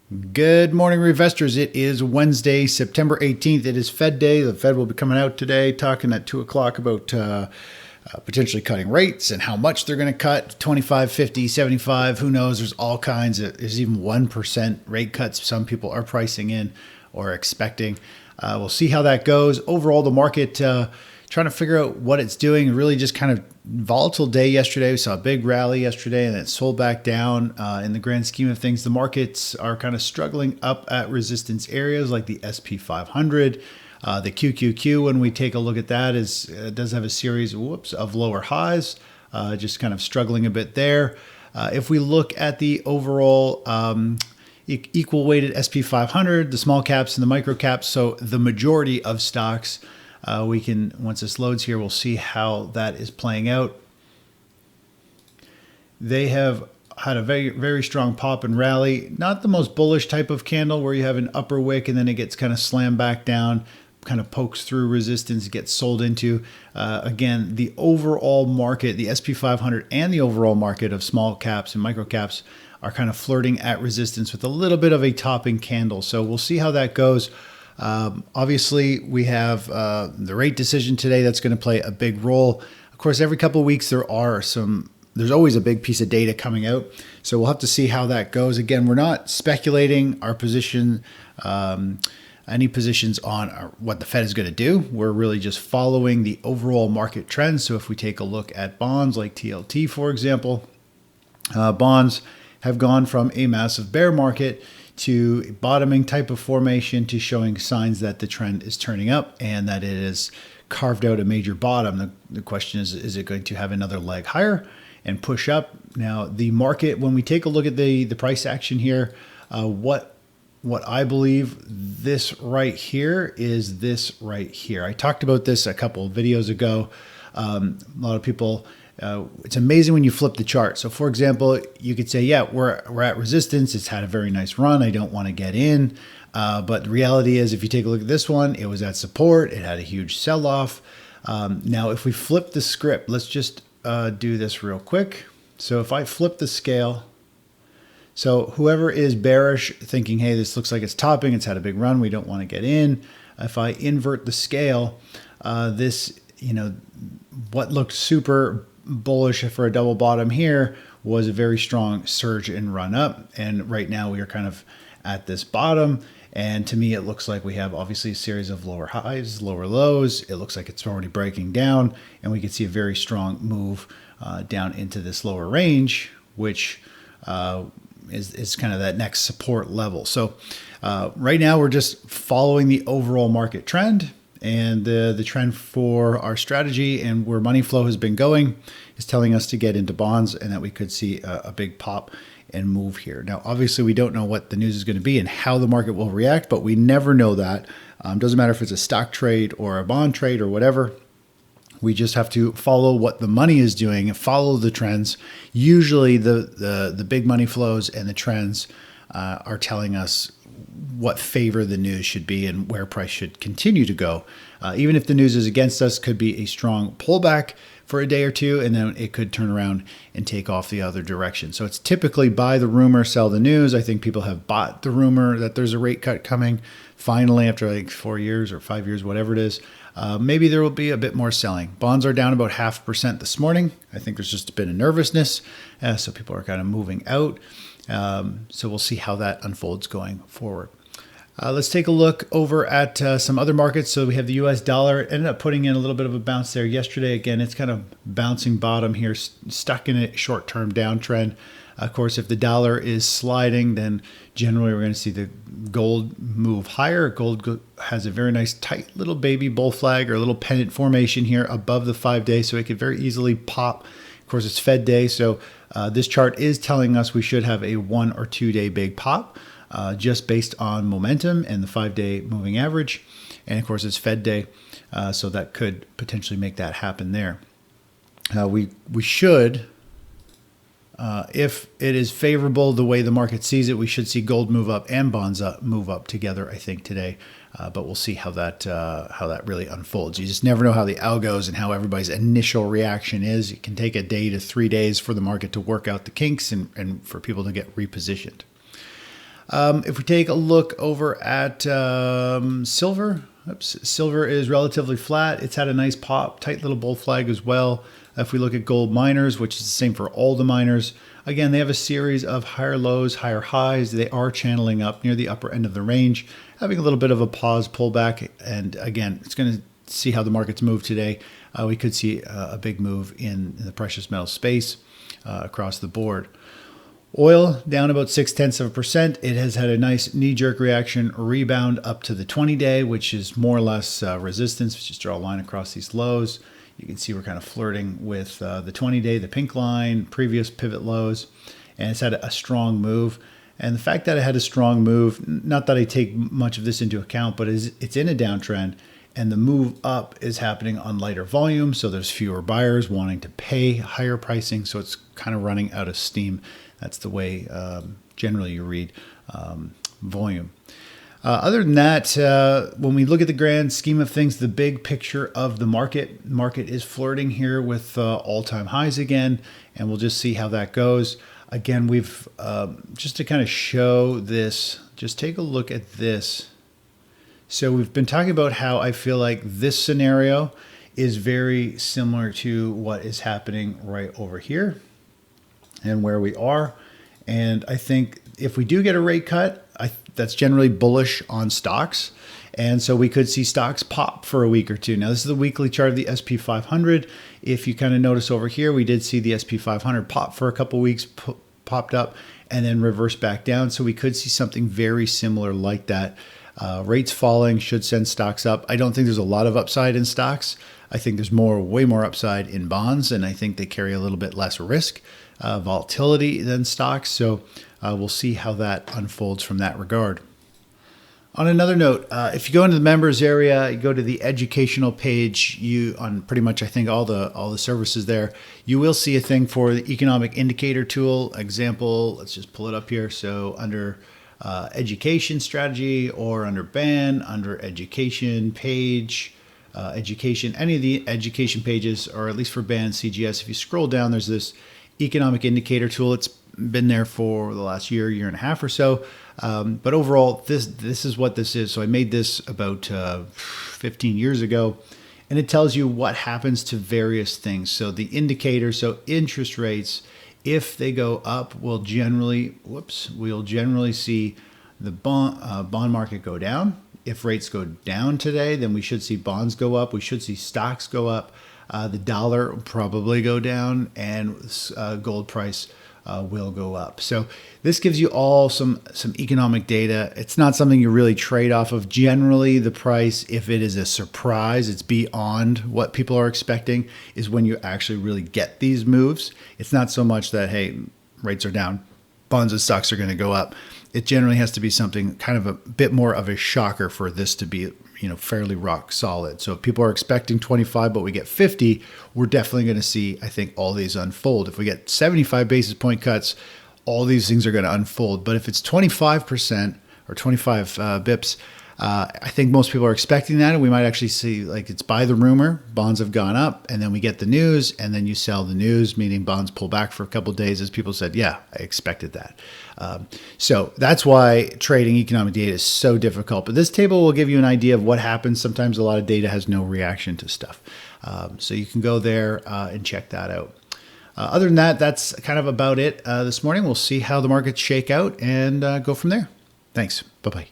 Good morning, investors. It is Wednesday, September 18th. It is Fed Day. The Fed will be coming out today talking at 2 o'clock about potentially cutting rates and how much they're going to cut, 25, 50, 75, who knows? There's all kinds of, there's even 1% rate cuts some people are pricing in or expecting. We'll see how that goes. Overall, the market trying to figure out what it's doing. Really just kind of volatile day yesterday. We saw a big rally yesterday and it sold back down. In the grand scheme of things, the markets are kind of struggling up at resistance areas like the SP 500. The QQQ, when we take a look at that, does have a series of lower highs, just kind of struggling a bit there. If we look at the overall equal weighted SP 500, the small caps and the micro caps, so the majority of stocks, we can, once this loads here, we'll see how that is playing out. They have had a very, very strong pop and rally. Not the most bullish type of candle where you have an upper wick and then it gets kind of slammed back down, kind of pokes through resistance, gets sold into. Again, the overall market, the SP 500 and the overall market of small caps and micro caps are kind of flirting at resistance with a little bit of a topping candle. So we'll see how that goes. Obviously, we have the rate decision today that's going to play a big role. Of course, every couple of weeks there's always a big piece of data coming out. So we'll have to see how that goes. Again, we're not speculating our position, any positions on what the Fed is going to do. We're really just following the overall market trends. So if we take a look at bonds like TLT, for example, bonds have gone from a massive bear market to a bottoming type of formation to showing signs that the trend is turning up and that it has carved out a major bottom. The question is it going to have another leg higher and push up? Now, the market, when we take a look at the price action here, what I believe this right here is this right here. I talked about this a couple of videos ago. A lot of people, it's amazing when you flip the chart. So for example, you could say, yeah, we're at resistance. It's had a very nice run. I don't want to get in. But the reality is, if you take a look at this one, it was at support. It had a huge sell-off. Now, if we flip the script, let's just do this real quick. So if I flip the scale, so whoever is bearish thinking, hey, this looks like it's topping, it's had a big run, we don't want to get in. If I invert the scale, this, what looked super bullish for a double bottom here was a very strong surge and run up. And right now we are kind of at this bottom. And to me, it looks like we have obviously a series of lower highs, lower lows. It looks like it's already breaking down and we can see a very strong move down into this lower range, which is kind of that next support level. So right now we're just following the overall market trend. And the trend for our strategy and where money flow has been going is telling us to get into bonds and that we could see a big pop and move here. Now, obviously, we don't know what the news is going to be and how the market will react, but we never know that. Doesn't matter if it's a stock trade or a bond trade or whatever. We just have to follow what the money is doing and follow the trends. Usually the big money flows and the trends are telling us what favor the news should be and where price should continue to go. Even if the news is against us, could be a strong pullback for a day or two, and then it could turn around and take off the other direction. So it's typically buy the rumor, sell the news. I think people have bought the rumor that there's a rate cut coming finally after like 4 years or 5 years, whatever it is. Maybe there will be a bit more selling. Bonds are down about 0.5% this morning. I think there's just a bit of nervousness. So people are kind of moving out. So we'll see how that unfolds going forward. Let's take a look over at some other markets. So we have the US dollar. It ended up putting in a little bit of a bounce there yesterday. Again, it's kind of bouncing bottom here, stuck in a short-term downtrend. Of course, if the dollar is sliding, then generally we're going to see the gold move higher. Gold has a very nice tight little baby bull flag or a little pennant formation here above the 5-day, so it could very easily pop. Of course, it's Fed day, so this chart is telling us we should have a 1 or 2 day big pop just based on momentum and the 5-day moving average. And of course, it's Fed day, so that could potentially make that happen there. We should... if it is favorable the way the market sees it, we should see gold move up and bonds move up together, I think, today. But we'll see how that really unfolds. You just never know how the algos and how everybody's initial reaction is. It can take a day to 3 days for the market to work out the kinks and for people to get repositioned. If we take a look over at silver, silver is relatively flat. It's had a nice pop, tight little bull flag as well. If we look at gold miners, which is the same for all the miners, again, they have a series of higher lows, higher highs. They are channeling up near the upper end of the range, having a little bit of a pause pullback. And again, it's going to see how the markets move today. We could see a big move in the precious metal space across the board. Oil down about 0.6%. It has had a nice knee-jerk reaction, rebound up to the 20-day, which is more or less resistance. Just draw a line across these lows. You can see we're kind of flirting with the 20-day, the pink line, previous pivot lows, and it's had a strong move. And the fact that it had a strong move, not that I take much of this into account, but it's in a downtrend, and the move up is happening on lighter volume, so there's fewer buyers wanting to pay higher pricing, so it's kind of running out of steam. That's the way generally you read volume. Other than that, when we look at the grand scheme of things, the big picture of the market is flirting here with all-time highs again, and we'll just see how that goes. Again, we've just to kind of show this, just take a look at this. So we've been talking about how I feel like this scenario is very similar to what is happening right over here and where we are. And I think if we do get a rate cut, that's generally bullish on stocks. And so we could see stocks pop for a week or two. Now, this is the weekly chart of the SP 500. If you kind of notice over here, we did see the SP 500 pop for a couple weeks, popped up, and then reverse back down. So we could see something very similar like that. Rates falling should send stocks up. I don't think there's a lot of upside in stocks. I think there's way more upside in bonds, and I think they carry a little bit less risk, volatility than stocks. So we'll see how that unfolds from that regard. On another note, if you go into the members area, you go to the educational page, on pretty much I think all the services there, you will see a thing for the economic indicator tool. Example, let's just pull it up here. So under education strategy, or under ban, under education page, education, any of the education pages, or at least for ban CGS, if you scroll down, there's this economic indicator tool. It's been there for the last year and a half or so. But overall, this is what this is. So I made this about 15 years ago, and it tells you what happens to various things. So the indicator, so interest rates, if they go up, we'll generally see the bond market go down. If rates go down today, then we should see bonds go up. We should see stocks go up. The dollar will probably go down, and gold price will go up. So this gives you all some economic data. It's not something you really trade off of. Generally, the price, if it is a surprise, it's beyond what people are expecting, is when you actually really get these moves. It's not so much that, hey, rates are down, bonds and stocks are going to go up. It generally has to be something kind of a bit more of a shocker for this to be, fairly rock solid. So if people are expecting 25, but we get 50, we're definitely going to see, I think, all these unfold. If we get 75 basis point cuts, all these things are going to unfold. But if it's 25% or 25 bips, I think most people are expecting that, and we might actually see, like, it's by the rumor, bonds have gone up, and then we get the news, and then you sell the news, meaning bonds pull back for a couple of days as people said, yeah, I expected that. So that's why trading economic data is so difficult. But this table will give you an idea of what happens. Sometimes a lot of data has no reaction to stuff. So you can go there and check that out. Other than that, that's kind of about it this morning. We'll see how the markets shake out and go from there. Thanks. Bye-bye.